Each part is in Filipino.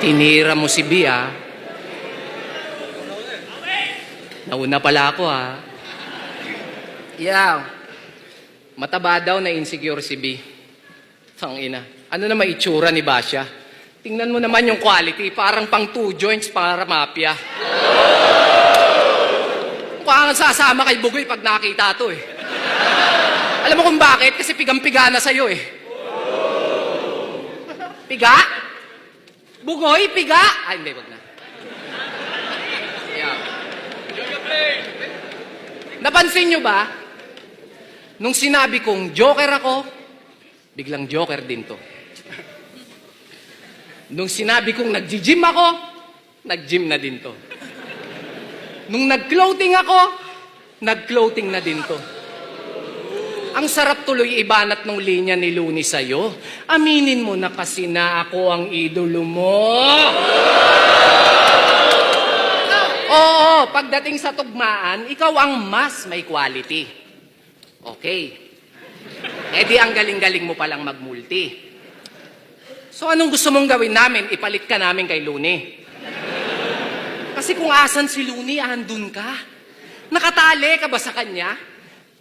Tinira mo si B, ha? Nauna pala ako, ha? Yeah. Mataba daw na insecure si B. Tangina. Ano na maitsura ni Basya? Tingnan mo naman yung quality. Parang pang 2 joints para mafia. Mukha nga sasama kay Bugoy pag nakita to, eh. Alam mo kung bakit? Kasi pigang-piga na sa'yo, eh. Piga? Bugoy, piga? Ay, hindi, wag na. Yeah. Napansin nyo ba? Nung sinabi kong joker ako, biglang joker din to. Nung sinabi kong nag-gym ako, nag-gym na din to. Nung nag-clothing ako, nag-clothing na din to. Ang sarap tuloy ibanat ng linya ni Looney sa'yo. Aminin mo na kasi na ako ang idolo mo. Oo, pagdating sa tugmaan, ikaw ang mas may quality. Okay. Eh di ang galing-galing mo palang magmulti. So anong gusto mong gawin namin? Ipalit ka namin kay Looney. Kasi kung asan si Looney, andun ka. Nakatali ka ba sa kanya?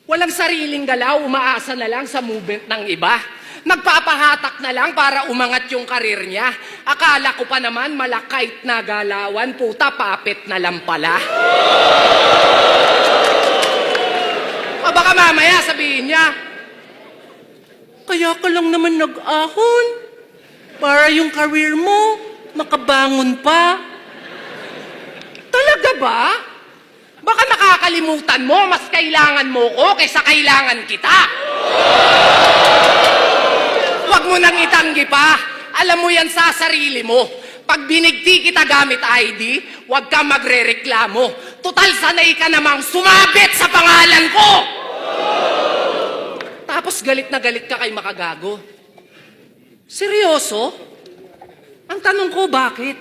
Walang sariling galaw, umaasa na lang sa movement ng iba. Nagpapahatak na lang para umangat yung karir niya. Akala ko pa naman malakait na galawan, puta papet na lang pala. O baka mamaya sabihin niya, kaya ka lang naman nag-ahon para yung career mo makabangon pa. Talaga ba? Baka nakakalimutan mo, mas kailangan mo ko kaysa kailangan kita. Huwag mo nang itanggi pa. Alam mo yan sa sarili mo. Pag binigti kita gamit ID, huwag ka magre-reklamo. Total, sanay ka namang sumabit sa pangalan ko. Tapos galit na galit ka kay Makagago. Seryoso? Ang tanong ko, bakit?